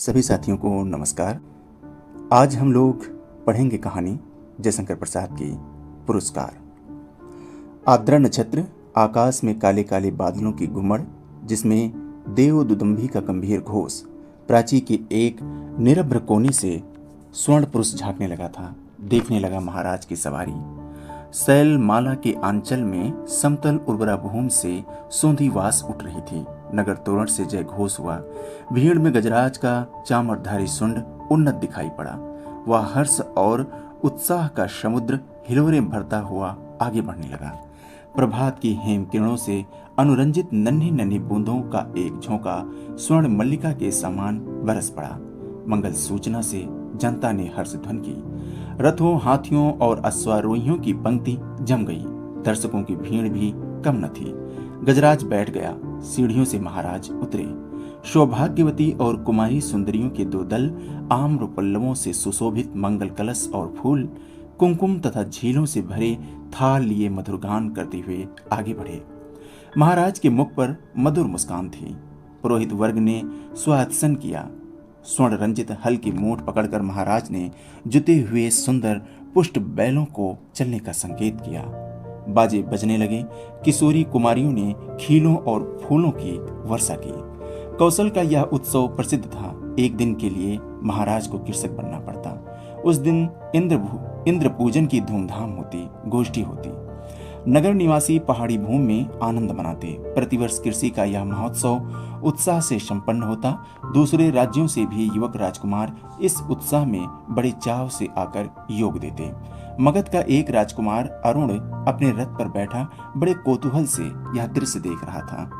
सभी साथियों को नमस्कार। आज हम लोग पढ़ेंगे कहानी जयशंकर प्रसाद की पुरस्कार। आर्द्रा नक्षत्र, आकाश में काले काले बादलों की घुमड़, जिसमें देव दुदुम्भी का गंभीर घोष प्राची के एक निरभ्र कोने से स्वर्ण पुरुष झांकने लगा था। देखने लगा महाराज की सवारी। शैल माला के आंचल में समतल उर्वरा भूमि से सौंधी वास उठ रही थी। नगर तोरण से जय घोष हुआ। भीड़ में गजराज का चामरधारी सुंड उन्नत दिखाई पड़ा। वह हर्ष और उत्साह का समुद्र हिलोरे भरता हुआ आगे बढ़ने लगा। प्रभात की हेम किरणों से अनुरंजित नन्ही नन्ही बूंदों का एक झोंका स्वर्ण मल्लिका के समान बरस पड़ा। मंगल सूचना से जनता ने हर्ष ध्वनि की। रथों, हाथियों और अश्वारोहियों की पंक्ति जम गई। दर्शकों की भीड़ भी कम न थी। गजराज बैठ गया। सीढ़ियों से महाराज उतरे। सौभाग्यवती और कुमारी सुंदरियों के दो दल आम्र पल्लवों से सुशोभित मंगल कलश और फूल, कुमकुम तथा झीलों से भरे थाल लिए मधुर गान करते हुए आगे बढ़े। महाराज के मुख पर मधुर मुस्कान थी। पुरोहित वर्ग ने स्वागतन किया। स्वर्ण रंजित हल की मूठ पकड़कर महाराज ने जुते हुए सुंदर पुष्ट बैलों को चलने का संकेत किया। बाजे बजने लगे। किशोरी कुमारियों ने खीलों और फूलों की वर्षा की। कौशल का यह उत्सव प्रसिद्ध था। एक दिन के लिए महाराज को कृषक बनना पड़ता। उस दिन इंद्र पूजन की धूमधाम होती, गोष्ठी होती। नगर निवासी पहाड़ी भूमि में आनंद मनाते। प्रतिवर्ष कृषि का यह महोत्सव उत्साह से संपन्न होता। दूसरे राज्यों से भी युवक राजकुमार इस उत्साह में बड़े चाव से आकर योग देते। मगध का एक राजकुमार अरुण अपने रथ पर बैठा बड़े कौतूहल से यह दृश्य देख रहा था।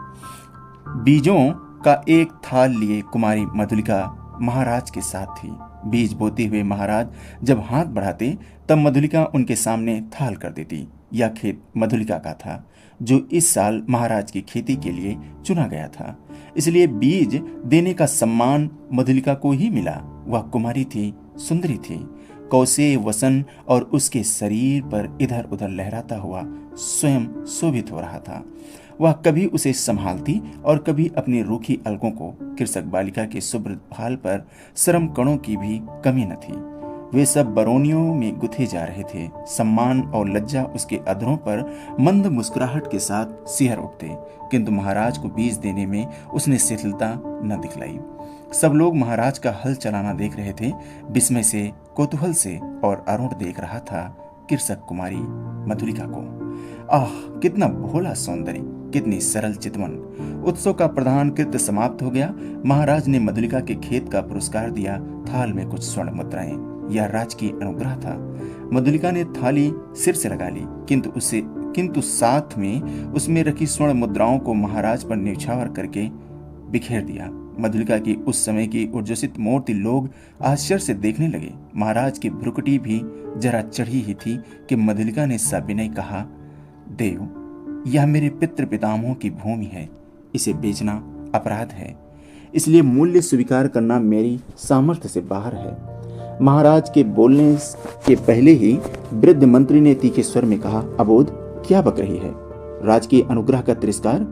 बीजों का एक थाल लिए कुमारी मधुलिका महाराज के साथ थी। बीज बोते हुए महाराज जब हाथ बढ़ाते तब मधुलिका उनके सामने थाल कर देती। यह खेत मधुलिका का था, जो इस साल महाराज की खेती के लिए चुना गया था। इसलिए बीज देने का सम्मान मधुलिका को ही मिला। वह कुमारी थी, सुंदरी थी। कौशेय वसन और उसके शरीर पर इधर उधर लहराता हुआ स्वयं शोभित हो रहा था। वह कभी उसे संभालती और कभी अपनी रूखी अलकों को। कृषक बालिका के शुभ्र भाल पर श्रम कणों की भी कमी न थी। वे सब बरौनियों में गुथे जा रहे थे। सम्मान और लज्जा उसके अधरों पर मंद मुस्कुराहट के साथ सिहर उठते, किंतु महाराज को बीज देने में उसने शिथिलता न दिखलाई। सब लोग महाराज का हल चलाना देख रहे थे, विस्मय से, कौतूहल से, और अरुण देख रहा था कृषक कुमारी मधुलिका को। आह, कितना भोला सौंदर्य, कितनी सरल चितवन। उत्सव का प्रधान कृत्य समाप्त हो गया। महाराज ने मधुलिका के खेत का पुरस्कार दिया। थाल में कुछ स्वर्ण मुद्राएं। यह राज की अनुग्रह था। मधुलिका ने थाली सिर से लगा ली, किंतु साथ में उसमें रखी स्वर्ण मुद्राओं को महाराज पर न्यौछावर करके बिखेर दिया। मधुलिका की उस समय की ऊर्जसित मूर्ति लोग आश्चर्य से देखने लगे। महाराज की भ्रुकुटी भी जरा चढ़ी ही थी कि मधुलिका ने सविनय कहा, देव, यह मेरे पितृ पितामहों की भूमि है। इसे बेचना अपराध है, इसलिए मूल्य स्वीकार करना मेरी सामर्थ्य से बाहर है। महाराज के बोलने के पहले ही वृद्ध मंत्री ने तीखे स्वर में कहा, अबोध, क्या बक रही है? राज के अनुग्रह का तिरस्कार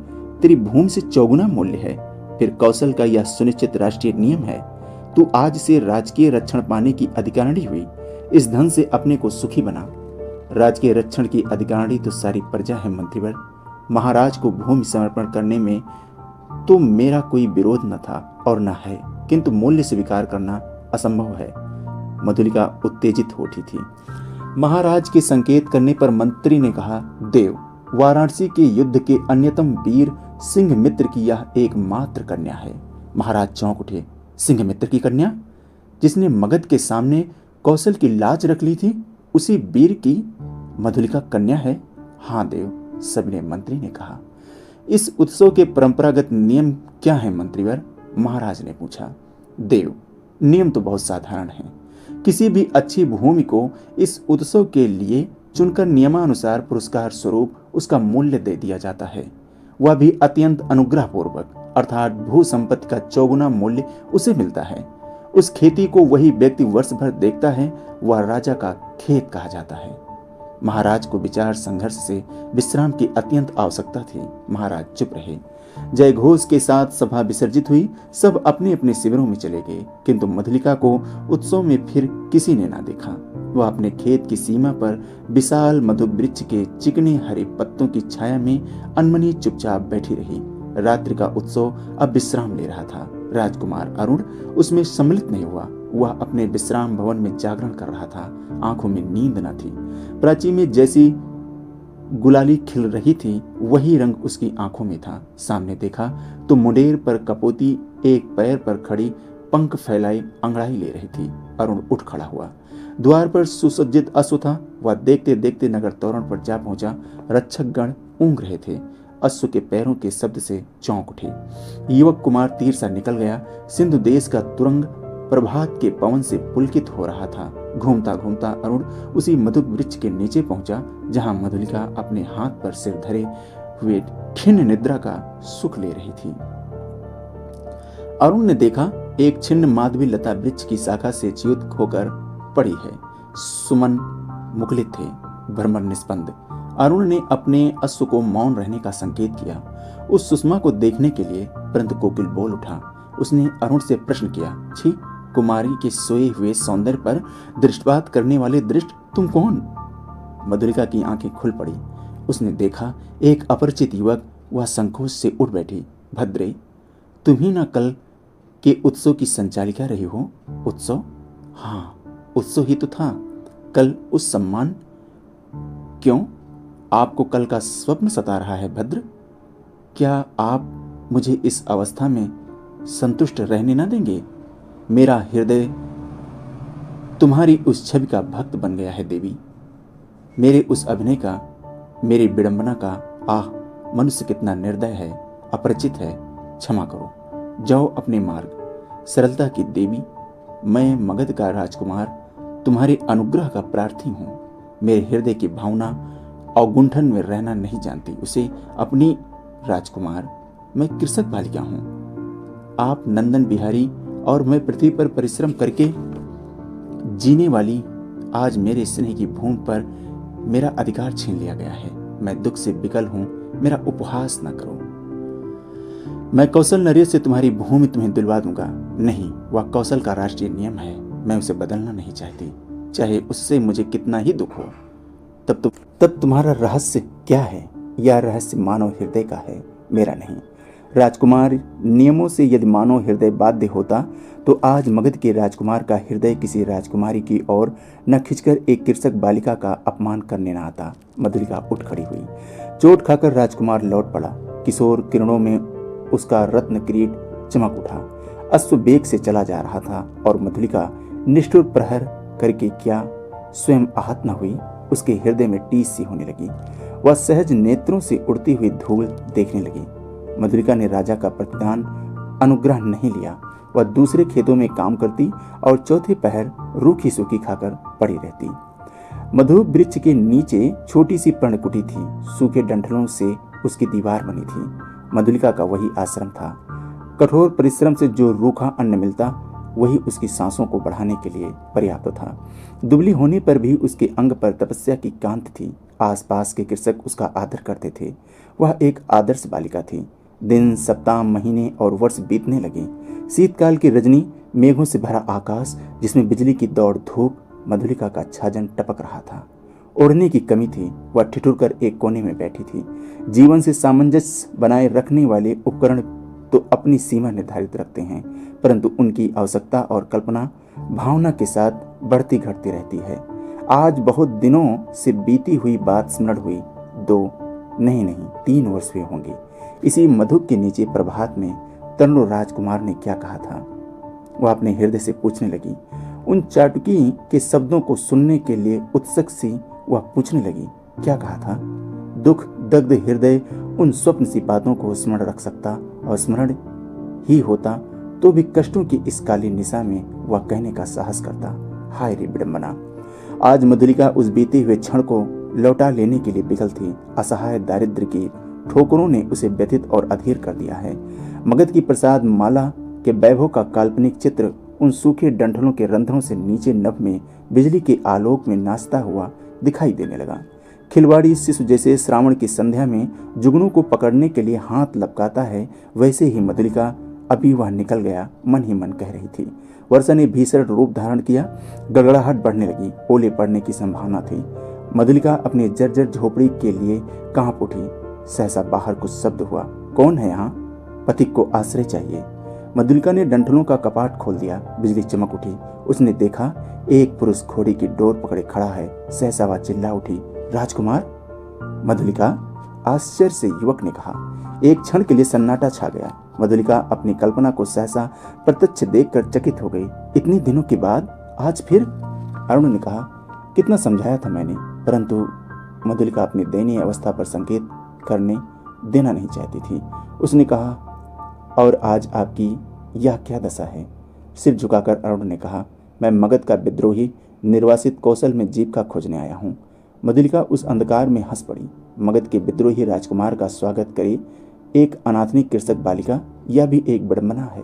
तेरी भूमि से चौगुना मूल्य है। फिर कौशल का यह सुनिश्चित राष्ट्रीय नियम है। तू आज से राजकीय रक्षण पाने की अधिकारिणी हुई। इस धन से अपने को सुखी बना। राज के रक्षण की अधिकारिणी तो सारी प्रजा है मंत्रीवर। महाराज को भूमि समर्पण करने में तो मेरा कोई विरोध न था और न है, किंतु मूल्य स्वीकार करना असंभव है। मधुलिका उत्तेजित हो उठी थी। महाराज के संकेत करने पर मंत्री ने कहा, देव, वाराणसी के युद्ध के अन्यतम वीर सिंह मित्र की यह एकमात्र कन्या है। महाराज चौंक उठे। सिंह मित्र की कन्या, जिसने मगध के सामने कौशल की लाज रख ली थी, उसी वीर की मधुलिका कन्या है? हाँ देव, सबने मंत्री ने कहा। इस उत्सव के परंपरागत नियम क्या है मंत्रीवर? महाराज ने पूछा। देव, नियम तो बहुत साधारण है। किसी भी अच्छी भूमि को इस उत्सव के लिए चुनकर नियमानुसार पुरस्कार स्वरूप उसका मूल्य दे दिया जाता है। वह भी अत्यंत अनुग्रह पूर्वक, अर्थात भू संपत्ति का चौगुना मूल्य उसे मिलता है। उस खेती को वही व्यक्ति वर्ष भर देखता है, वह राजा का खेत कहा जाता है। महाराज को विचार संघर्ष से विश्राम की अत्यंत आवश्यकता थी। महाराज चुप रहे। जय घोष के साथ सभा विसर्जित हुई। सब अपने अपने शिविरों में चले गए, किंतु मधुलिका को उत्सव में फिर किसी ने ना देखा। वह अपने खेत की सीमा पर विशाल मधु वृक्ष के चिकने हरे पत्तों की छाया में अनमनी चुपचाप बैठी रही। रात्रि का उत्सव अब विश्राम ले रहा था। राजकुमार अरुण उसमें सम्मिलित नहीं हुआ। वह अपने विश्राम भवन में जागरण कर रहा था। आंखों में नींद न थी। प्राची में जैसी गुलाली खिल रही थी, वही रंग उसकी आंखों में था। सामने देखा तो मुंडेर पर कपोती एक पैर पर खड़ी पंख फैलाई अंगड़ाई ले रही थी। अरुण उठ खड़ा हुआ। द्वार पर सुसज्जित अश्व था। वह देखते देखते नगर तोरण पर जा पहुंचा। रक्षकगण ऊँघ रहे थे। अश्व के पैरों के शब्द से चौंक उठे। युवक कुमार तीर सा निकल गया। सिंधु देश का तुरंग प्रभात के पवन से पुलकित हो रहा था। घूमता घूमता अरुण उसी मधु वृक्ष के नीचे पहुंचा, जहां मधुलिका अपने हाथ पर सिर धरे हुए खिन्न निद्रा का सुख ले रही थी। अरुण ने देखा एक छिन्न माधवी लता वृक्ष की शाखा से च्युत होकर पड़ी है। सुमन मुखलित थे, भ्रमर निस्पंद। अरुण ने अपने अश्व को मौन रहने का संकेत किया उस सुषमा को देखने के लिए, परंतु कोकिल बोल उठा। उसने अरुण से प्रश्न किया, छी, कुमारी के सोए हुए सौंदर्य पर दृष्टिपात करने वाले दृष्ट तुम कौन? मधुलिका की आंखें खुल पड़ी। उसने देखा एक अपरिचित युवक। वह संकोच से उठ बैठी। भद्रे, तुम ही ना कल के उत्सव की संचालिका रही हो? उत्सव? हाँ, उत्सव ही तो था। कल उस सम्मान? क्यों, आपको कल का स्वप्न सता रहा है भद्र? क्या आप मुझे इस अवस्था में संतुष्ट रहने न देंगे? मेरा हृदय तुम्हारी उस छवि का भक्त बन गया है देवी। मेरे उस अभिनय का, मेरी विडंबना का, आह, मनुष्य कितना निर्दय है, अपरिचित है। क्षमा करो, जाओ अपने मार्ग। सरलता की देवी, मैं मगध का राजकुमार तुम्हारे अनुग्रह का प्रार्थी हूँ। मेरे हृदय की भावना अवगुंठन में रहना नहीं जानती। उसे अपनी राजकुमार, मैं कृषक बालिका हूँ। आप नंदन बिहारी और मैं पृथ्वी पर परिश्रम करके जीने वाली, आज मेरे स्नेह की भूमि पर मेरा अधिकार छीन लिया गया है। मैं दुख से विकल हूं, मेरा उपहास न करो। मैं कौशल नरेश से तुम्हारी भूमि तुम्हें दिलवा दूंगा। नहीं, वह कौशल का राष्ट्रीय नियम है। मैं उसे बदलना नहीं चाहती, चाहे उससे मुझे कितना ही दुख हो। तब तुम्हारा रहस्य क्या है? यह रहस्य मानव हृदय का है, मेरा नहीं। राजकुमार नियमों से यदि मानव हृदय बाध्य होता तो आज मगध के राजकुमार का हृदय किसी राजकुमारी की ओर न खिंचकर एक कृषक बालिका का अपमान करने न आता। मधुलिका उठ खड़ी हुई। चोट खाकर राजकुमार लौट पड़ा। किशोर किरणों में उसका रत्न किरीट चमक उठा। अश्व वेग से चला जा रहा था और मधुलिका निष्ठुर प्रहर करके क्या स्वयं आहत न हुई? उसके हृदय में टीस सी होने लगी। वह सहज नेत्रों से उड़ती हुई धूल देखने लगी। मधुलिका ने राजा का प्रतिदान अनुग्रह नहीं लिया। वह दूसरे खेतों में काम करती और चौथे पहर रूखी सूखी खाकर पड़ी रहती। मधु वृक्ष के नीचे छोटी सी पर्णकुटी थी। सूखे डंठलों से उसकी दीवार बनी थी। मधुलिका का वही आश्रम था। कठोर परिश्रम से जो रूखा अन्न मिलता, वही उसकी सांसों को बढ़ाने के लिए पर्याप्त था। दुबली होने पर भी उसके अंग पर तपस्या की कांति थी। आसपास के कृषक उसका आदर करते थे। वह एक आदर्श बालिका थी। दिन, सप्ताह, महीने और वर्ष बीतने लगे। शीतकाल की रजनी, मेघों से भरा आकाश जिसमें बिजली की दौड़ धूप, मधुलिका का छाजन टपक रहा था। ओढ़ने की कमी थी। वह ठिठुर कर एक कोने में बैठी थी। जीवन से सामंजस्य बनाए रखने वाले उपकरण तो अपनी सीमा निर्धारित रखते हैं, परंतु उनकी आवश्यकता और कल्पना भावना के साथ बढ़ती घटती रहती है। आज बहुत दिनों से बीती हुई बात स्मरण हुई। 2 नहीं 3 वर्ष हुए होंगे। इसी मधु के नीचे प्रभात में तरुण राजकुमार ने क्या कहा था? वह अपने हृदय से पूछने लगी। उन चाटुकी के शब्दों को सुनने के लिए उत्सुक सी वह पूछने लगी, क्या कहा था? दुख दग्ध हृदय उन स्वप्न सी बातों को स्मरण रख सकता, और स्मरण ही होता तो भी कष्टों की इस काली निशा में वह कहने का साहस करता। हाय रे विडंबना! आज मधुलिका उस बीते हुए क्षण को लौटा लेने के लिए विकल थी। असहाय दारिद्र्य की ठोकरों ने उसे व्यथित और अधीर कर दिया है। मगध की प्रसाद माला के वैभव का काल्पनिक चित्र उन सूखे डंठलों के रंध्रों से नीचे नभ में बिजली के आलोक में नाचता हुआ दिखाई देने लगा। खिलवाड़ी शिशु जैसे श्रावण की संध्या में जुगनू को पकड़ने के लिए हाथ लपकाता है, वैसे ही मधुलिका अभी वह निकल गया मन ही मन कह रही थी। वर्षा ने भीषण रूप धारण किया, गड़गड़ाहट बढ़ने लगी, ओले पड़ने की संभावना थी। मधुलिका अपने जर्जर झोपड़ी के लिए कांप उठी। सहसा बाहर कुछ शब्द हुआ। कौन है यहाँ? पथिक को आश्रय चाहिए। मधुलिका ने डंठलों का कपाट खोल दिया। बिजली चमक उठी। उसने देखा एक पुरुष घोड़ी की डोर पकड़े खड़ा है। सहसा वह चिल्ला उठी, राजकुमार? मधुलिका, आश्चर्य से युवक ने कहा। एक क्षण के लिए सन्नाटा छा गया। मधुलिका अपनी कल्पना को सहसा प्रत्यक्ष देखकर चकित हो गई। इतने दिनों के बाद आज फिर? अरुण ने कहा, कितना समझाया था मैंने, परंतु मधुलिका अपनी दयनीय अवस्था पर संकेत करने देना नहीं चाहती थी। उसने कहा, और आज आपकी यह क्या दशा है? सिर झुकाकर अरुण ने कहा, मैं मगध का विद्रोही निर्वासित कौशल में जीविका खोजने आया हूँ। मधुलिका उस अंधकार में हंस पड़ी। मगध के विद्रोही राजकुमार का स्वागत करे एक अनाथनी कृषक बालिका, यह भी एक विडंबना है।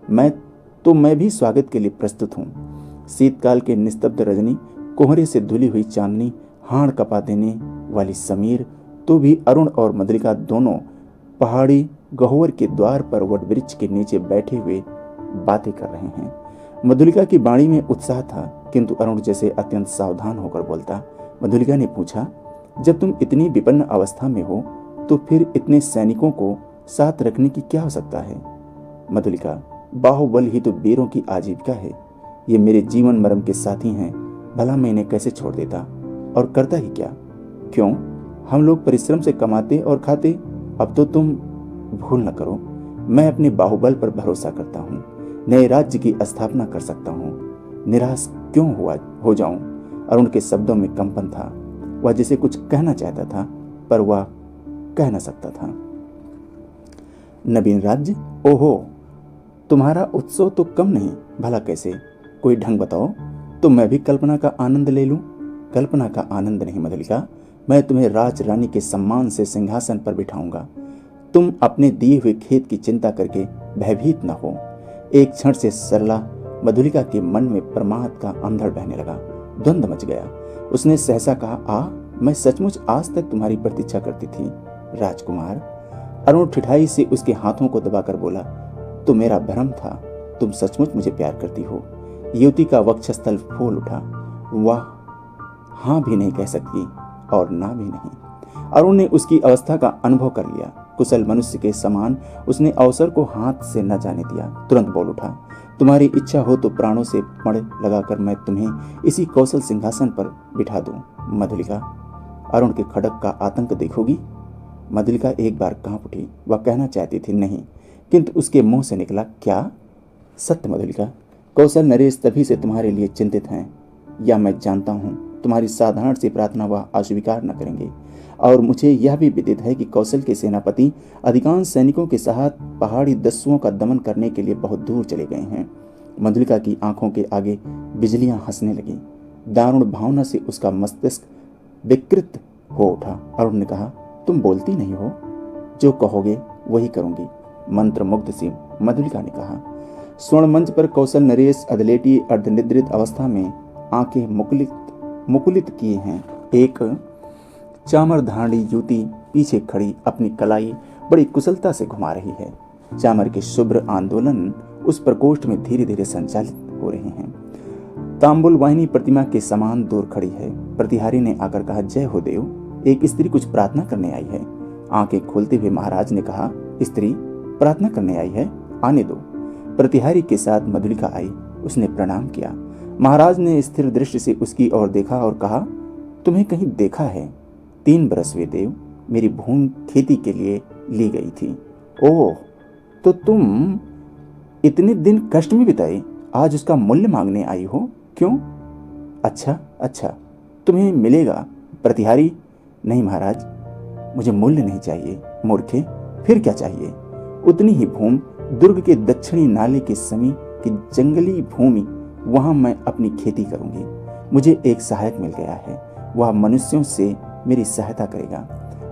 मैं भी स्वागत के लिए प्रस्तुत हूँ। शीतकाल के निस्तब्ध रजनी, कोहरे से धुली हुई चांदनी, हाड़ कपा देने वाली समीर, तो भी अरुण और मधुलिका दोनों पहाड़ी गहोवर के द्वार पर वट वृक्ष के नीचे बैठे हुए बातें कर रहे हैं। मधुलिका की वाणी में उत्साह था, किंतु अरुण जैसे अत्यंत सावधान होकर बोलता। मधुलिका ने पूछा, जब तुम इतनी विपन्न अवस्था में हो तो फिर इतने सैनिकों को साथ रखने की क्या आवश्यकता है? मधुलिका, बाहुबल ही तो वीरों की आजीविका है। ये मेरे जीवन मरण के साथी हैं, भला मैं इन्हें कैसे छोड़ देता? और करता ही क्या? क्यों? हम लोग परिश्रम से कमाते और खाते। अब तो तुम भूल न करो, मैं अपने बाहुबल पर भरोसा करता हूँ, नए राज्य की स्थापना कर सकता हूँ। निराश क्यों हो जाऊं? अरुण के शब्दों में कंपन था। वह जिसे कुछ कहना चाहता था, पर वह कह न सकता था। नवीन राज्य? ओहो, तुम्हारा उत्सव तो कम नहीं। भला कैसे? कोई ढंग बताओ तो मैं भी कल्पना का आनंद ले लूं। कल्पना का आनंद नहीं मधुलिका, मैं तुम्हें राज रानी के सम्मान से सिंहासन पर बिठाऊंगा। तुम अपने दिए हुए खेत की चिंता करके भयभीत न हो। एक क्षण से सरला मधुलिका के मन में प्रमाद का अंधड़ बहने लगा। द्वंद्व मच गया। उसने सहसा कहा, मैं सचमुच आज तक तुम्हारी प्रतीक्षा करती थी राजकुमार। अरुण ठिठाई से उसके हाथों को दबाकर बोला, तो मेरा भ्रम था, तुम सचमुच मुझे प्यार करती हो। युवती का वक्षस्थल फूल उठा। वाह, हाँ भी नहीं कह सकती और ना भी नहीं। अरुण ने उसकी अवस्था का अनुभव कर लिया। कुशल मनुष्य के समान उसने अवसर को हाथ से न जाने दिया। तुरंत बोल उठा, तुम्हारी इच्छा हो तो प्राणों से पड़ लगाकर मैं तुम्हें इसी कौशल सिंहासन पर बिठा दूं। मधुलिका, अरुण के खड़क का आतंक देखोगी? मधुलिका एक बार कांप उठी। वह कहना चाहती थी नहीं, किंतु उसके मुंह से निकला, क्या? सत्य मधुलिका, कौशल नरेश तभी से तुम्हारे लिए चिंतित हैं। या मैं जानता हूँ तुम्हारी साधारण सी प्रार्थना वह अस्वीकार न करेंगे। और मुझे यह भी विदित है कि कौशल के सेनापति अधिकांश सैनिकों के साथ पहाड़ी दस्युओं का दमन करने के लिए बहुत दूर चले गए हैं। मधुलिका की आंखों के आगे बिजलियां हंसने लगी। दारुण भावना से उसका मस्तिष्क विकृत हो उठा। अरुण ने कहा, तुम बोलती नहीं हो? जो कहोगे वही करूंगी, मंत्र मुग्ध सी मधुलिका ने कहा। स्वर्ण मंच पर कौशल नरेश अधलेटी अर्धनिद्रित अवस्था में आंखें मुकुलित किए हैं। एक चामर धारणी युवती पीछे खड़ी अपनी कलाई बड़ी कुशलता से घुमा रही है। चामर के शुभ्र आंदोलन उस प्रकोष्ठ में धीरे धीरे संचालित हो रहे हैं। तांबुल वाहिनी प्रतिमा के समान दूर खड़ी है। प्रतिहारी ने आकर कहा, जय हो देव, एक स्त्री कुछ प्रार्थना करने आई है। आंखें खोलते हुए महाराज ने कहा, स्त्री प्रार्थना करने आई है, आने दो। प्रतिहारी के साथ मधुलिका आई। उसने प्रणाम किया। महाराज ने स्थिर दृष्टि से उसकी ओर देखा और कहा, तुम्हें कहीं देखा है? 3 बरस हुए देव, मेरी भूमि खेती के लिए ली गई थी। ओह, तो तुम इतने दिन कष्ट में बिताए, आज उसका मूल्य मांगने आई हो? क्यों? अच्छा, तुम्हें मिलेगा। प्रतिहारी, नहीं महाराज, मुझे मूल्य नहीं चाहिए। मूर्खे, फिर क्या चाहिए? उतनी ही भूमि दुर्ग के दक्षिणी नाले के समीप की जंगली भूमि, वहां मैं अपनी खेती करूंगी। मुझे एक सहायक मिल गया है, वह मनुष्यों से मेरी सहायता करेगा।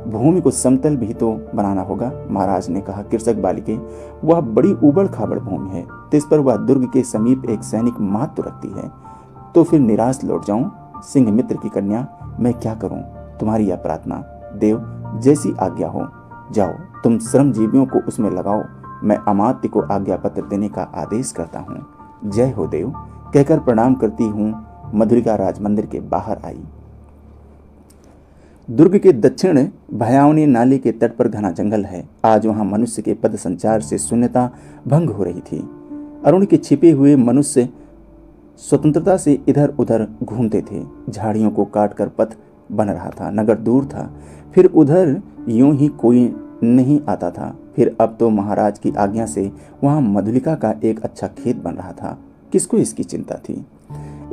भूमि को समतल भी तो बनाना होगा। महाराज ने कहा, कृषक बालिके, वह बड़ी उबड़ खाबड़ भूमि है, इस पर वह दुर्ग के समीप एक सैनिक महत्व रखती है। तो फिर निराश लौट जाऊं? सिंह मित्र की कन्या, मैं क्या करूं? तुम्हारी यह प्रार्थना। देव, जैसी आज्ञा हो। जाओ, तुम श्रमजीवियों को उसमें लगाओ। मैं अमात्य को आज्ञा पत्र देने का आदेश करता हूँ। जय हो देव कहकर प्रणाम करती हूँ मधुलिका राजमंदिर के बाहर आई। दुर्ग के दक्षिण भयावनी नाले के तट पर घना जंगल है। आज वहां मनुष्य के पद संचार से शून्यता भंग हो रही थी। अरुण के छिपे हुए मनुष्य स्वतंत्रता से इधर उधर घूमते थे। झाड़ियों को काटकर पथ बन रहा था। नगर दूर था, फिर उधर यूं ही कोई नहीं आता था। फिर अब तो महाराज की आज्ञा से वहां मधुलिका का एक अच्छा खेत बन रहा था। किसको इसकी चिंता थी?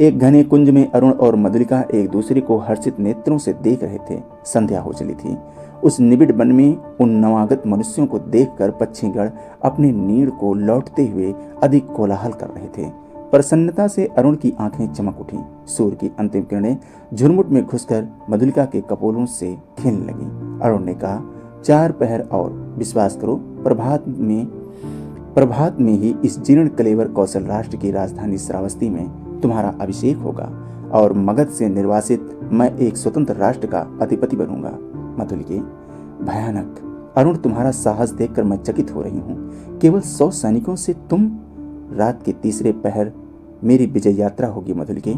एक घने कुंज में अरुण और मधुलिका एक दूसरे को हर्षित नेत्रों से देख रहे थे। संध्या हो चली थी। उस निबिड़ वन में उन नवागत मनुष्यों को देखकर पक्षीगण अपने नीड़ को लौटते हुए अधिक कोलाहल कर रहे थे। प्रसन्नता से अरुण की आंखें चमक उठी। सूर्य की अंतिम किरणें झुरमुट में घुसकर मधुलिका के कपोलों से खेलने लगी। अरुण ने कहा, 4 पहर और, विश्वास करो प्रभात में ही इस जीर्ण कलेवर कौशल राष्ट्र की राजधानी श्रावस्ती में तुम्हारा अभिषेक होगा और मगध से निर्वासित मैं एक स्वतंत्र राष्ट्र का अधिपति बनूंगा। मधुलिके, भयानक। अरुण, तुम्हारा साहस देखकर मैं चकित हो रही हूँ। केवल 100 सैनिकों से तुम, रात के तीसरे पहर मेरी विजय यात्रा होगी मधुलिके।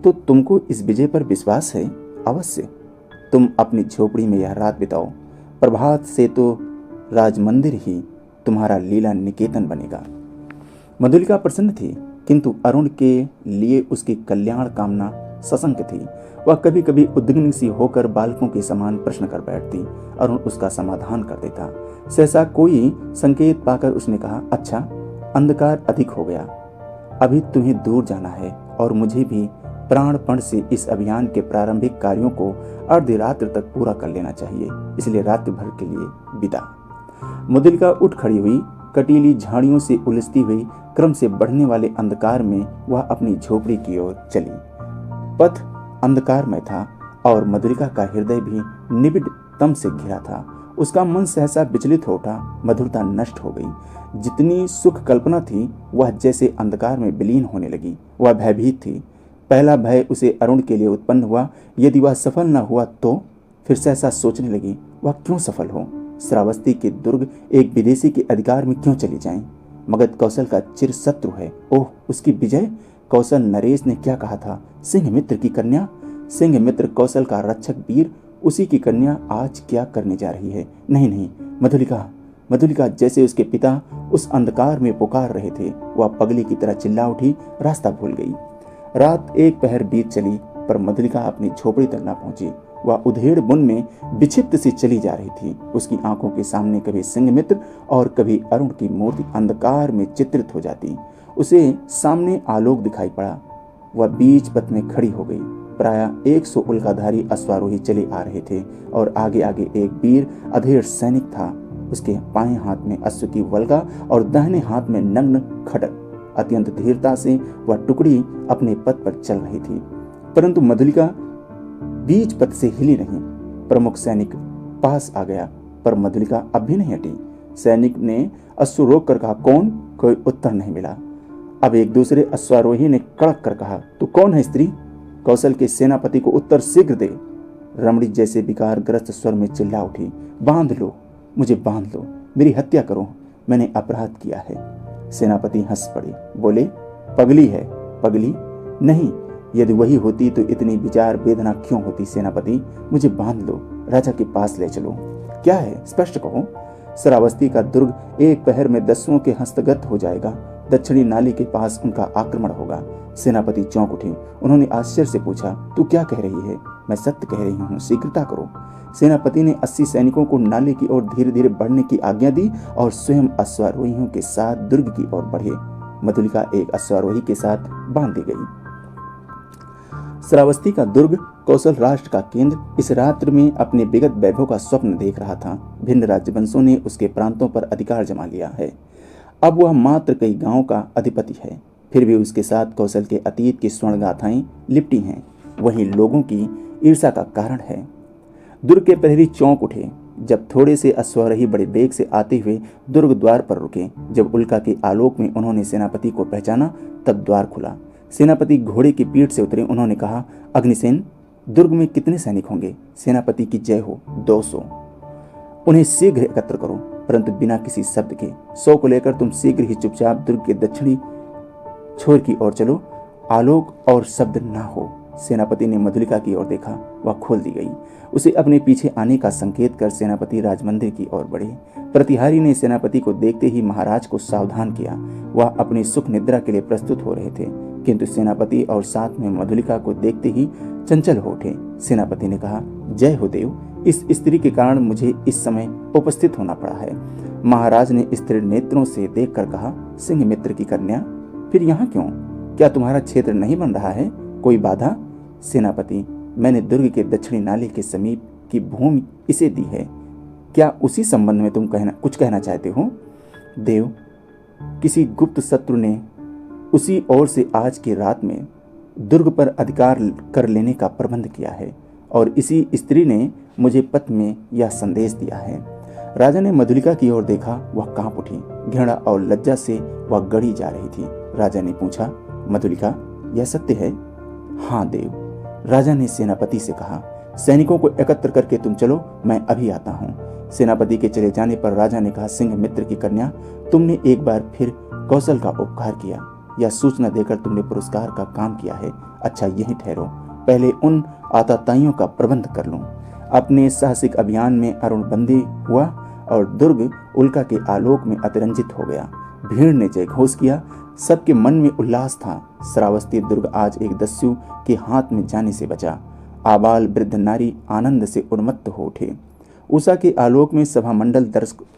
तो तुमको इस विजय पर विश्वास है? अवश्य। तुम अपनी झोपड़ी में यह रात बिताओ। प्रभात से तो राजमंदिर ही तुम्हारा लीला निकेतन बनेगा। मधुलिका प्रसन्न थी, किंतु अरुण के लिए उसकी कल्याण कामना सशंक थी। वह कभी कभी उद्विग्न सी होकर बालकों के समान प्रश्न कर बैठती। अरुण उसका समाधान कर देता। सहसा कोई संकेत पाकर उसने कहा, अच्छा, अंधकार अधिक हो गया, अभी तुम्हें दूर जाना है और मुझे भी प्राणपण से इस अभियान के प्रारंभिक कार्यों को अर्धरात्र तक पूरा कर लेना चाहिए, इसलिए रात्रि भर के लिए विदा। मधुलिका उठ खड़ी हुई। कटीली झाड़ियों से उलझती हुई क्रम से बढ़ने वाले अंधकार में वह अपनी झोपड़ी की ओर चली। पथ अंधकार में था और मधुलिका का हृदय भी निबिड़ तम से घिरा था। उसका मन सहसा विचलित हो उठा। मधुरता नष्ट हो गई। जितनी सुख कल्पना थी वह जैसे अंधकार में विलीन होने लगी। वह भयभीत थी। पहला भय उसे अरुण के लिए उत्पन्न हुआ। यदि वह सफल न हुआ तो? फिर सहसा सोचने लगी, वह क्यों सफल हो? श्रावस्ती के दुर्ग एक विदेशी के अधिकार में क्यों चली जाएं? मगध कौशल का चिर शत्रु है। ओह, उसकी विजय! कौशल नरेश ने क्या कहा था? सिंह मित्र की कन्या, सिंह मित्र कौशल का रक्षक वीर, उसी की कन्या आज क्या करने जा रही है? नहीं नहीं, मधुलिका, मधुलिका, जैसे उसके पिता उस अंधकार में पुकार रहे थे। वह पगली की तरह चिल्ला उठी, रास्ता भूल गई। रात 1 पहर बीत चली पर मधुलिका अपनी झोपड़ी तक न पहुंची। वह उधेड़ बुन में विक्षिप्त सी चली जा रही थी। उसकी आंखों के सामने कभी सिंह मित्र और कभी अरुण की मूर्ति अंधकार में चित्रित हो जाती। उसे सामने आलोक दिखाई पड़ा। वह बीच पथ में खड़ी हो गई। प्रायः 100 उल्काधारी अश्वारोही चले आ रहे थे और आगे आगे एक वीर अधेड़ सैनिक था। उसके बाएं हाथ में अश्व की वल्गा और दाहिने हाथ में नग्न खड्ग। अत्यंत धीरता से वह टुकड़ी अपने पथ पर चल रही थी, परंतु मधुलिका बीच पथ से हिली नहीं। प्रमुख सैनिक पास आ गया पर मधुलिका अब भी नहीं हटी। सैनिक ने अश्व रोक कर कहा, कौन? कोई उत्तर नहीं मिला। अब एक दूसरे अश्वारोही ने कड़क कर कहा, तू कौन है स्त्री? कौशल के सेनापति को उत्तर शीघ्र दे। रमणी जैसे विकार ग्रस्त स्वर में चिल्ला उठी, बांध लो, मुझे बांध लो, मेरी हत्या करो, मैंने अपराध किया है। सेनापति हंस पड़े, बोले, पगली है? पगली नहीं, यदि वही होती तो इतनी विचार वेदना क्यों होती? सेनापति, मुझे बांध लो, राजा के पास ले चलो। क्या है, स्पष्ट कहो। श्रावस्ती का दुर्ग 1 पहर में दस्युओं के हस्तगत हो जाएगा। दक्षिणी नाली के पास उनका आक्रमण होगा। सेनापति चौंक उठे। उन्होंने आश्चर्य से पूछा, तू क्या कह रही है? मैं सत्य कह रही हूँ, शीघ्रता करो। सेनापति ने 80 सैनिकों को नाले की ओर धीरे धीरे बढ़ने की आज्ञा दी और स्वयं अश्वारोहियों के साथ दुर्ग की ओर बढ़े। मधुलिका एक अश्वारोही के साथ बांध दी गई। श्रावस्ती का दुर्ग कौशल राष्ट्र का केंद्र इस रात्रि में अपने विगत वैभव का स्वप्न देख रहा था। भिन्न राज्यवंशों ने उसके प्रांतों पर अधिकार जमा लिया है। अब वह मात्र कई गांवों का अधिपति है। फिर भी उसके साथ कौशल के अतीत की स्वर्ण गाथाएं लिपटी हैं। वही लोगों की ईर्ष्या का कारण है। दुर्ग के प्रहरी चौंक उठे जब थोड़े से अश्वारोही बड़े वेग से आते हुए दुर्ग द्वार पर रुके। जब उल्का के आलोक में उन्होंने सेनापति को पहचाना तब द्वार खुला। सेनापति घोड़े की पीठ से उतरे। उन्होंने कहा, अग्निसेन, दुर्ग में कितने सैनिक होंगे? सेनापति की जय हो। 200। उन्हें शीघ्र एकत्र करो, परंतु बिना किसी शब्द के। 100 को लेकर तुम शीघ्र ही चुपचाप दुर्ग के दक्षिणी छोर की ओर चलो, आलोक और शब्द ना हो। सेनापति ने मधुलिका की ओर देखा, वह खोल दी गई। उसे अपने पीछे आने का संकेत कर सेनापति राजमंदिर की ओर बढ़े। प्रतिहारी ने सेनापति को देखते ही महाराज को सावधान किया। वह अपनी सुख निद्रा के लिए प्रस्तुत हो रहे थे, किंतु सेनापति और साथ में मधुलिका को देखते ही चंचल हो उठे। सेनापति ने कहा, जय हो देव, इस स्त्री के कारण मुझे इस समय उपस्थित होना पड़ा है। महाराज ने स्थिर नेत्रों से देखकर कहा, सिंह मित्र की कन्या, फिर यहाँ क्यों? क्या तुम्हारा क्षेत्र नहीं बन रहा है? कोई बाधा? सेनापति, मैंने दुर्ग के दक्षिणी नाले के समीप की भूमि इसे दी है। क्या उसी संबंध में तुम कुछ कहना चाहते हो? देव, किसी गुप्त शत्रु ने उसी ओर से आज की रात में दुर्ग पर अधिकार कर लेने का प्रबंध किया है, और इसी स्त्री ने मुझे पत्र में यह संदेश दिया है। राजा ने मधुलिका की ओर देखा, वह कांप उठी। घृणा और लज्जा से वह गड़ी जा रही थी। राजा ने पूछा, मधुलिका, यह सत्य है? हाँ देव। राजा ने सेनापति से कहा, सैनिकों को एकत्र करके तुम चलो, मैं अभी आता हूँ। सेनापति के चले जाने पर राजा ने कहा, सिंह मित्र की कन्या, तुमने एक बार फिर कौशल का उपकार किया। यह सूचना देकर तुमने पुरस्कार का काम किया है। अच्छा, यहीं ठहरो, पहले उन आताताइयों का प्रबंध कर लूं। अपने साहसिक अभियान में अरुण बंदी हुआ और दुर्ग उल्का के आलोक में अतिरंजित हो गया। भीड़ ने जयघोष किया, सबके मन में उल्लास था। श्रावस्ती दुर्ग आज एक दस्यु के हाथ में जाने से बचा। आबाल वृद्ध नारी आनंद से उन्मत्त हो उठे। उषा के आलोक में सभा मंडल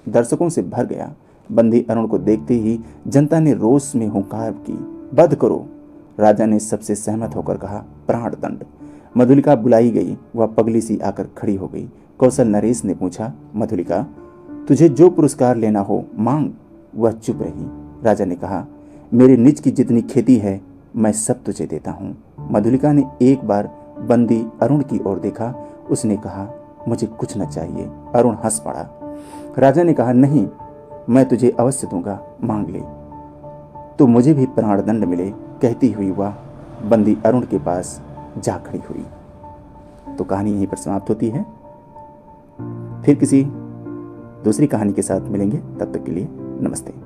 दर्शकों से भर गया। बंदी अरुण को देखते ही जनता ने रोष में हुंकार की, वध करो। राजा ने सबसे सहमत होकर कहा, प्राण दंड। मधुलिका बुलाई गई, वह पगली सी आकर खड़ी हो गई। कौशल नरेश ने पूछा, मधुलिका, तुझे जो पुरस्कार लेना हो मांग। वह चुप रही। राजा ने कहा, मेरे निज की जितनी खेती है मैं सब तुझे देता हूँ। मधुलिका ने एक बार बंदी अरुण की ओर देखा। उसने कहा, मुझे कुछ न चाहिए। अरुण हंस पड़ा। राजा ने कहा, नहीं, मैं तुझे अवश्य दूंगा, मांग ले, तो मुझे भी प्राणदंड मिले। कहती हुई वह बंदी अरुण के पास जा खड़ी हुई। तो कहानी यहीं पर समाप्त होती है। फिर किसी दूसरी कहानी के साथ मिलेंगे, तब तक के लिए नमस्ते।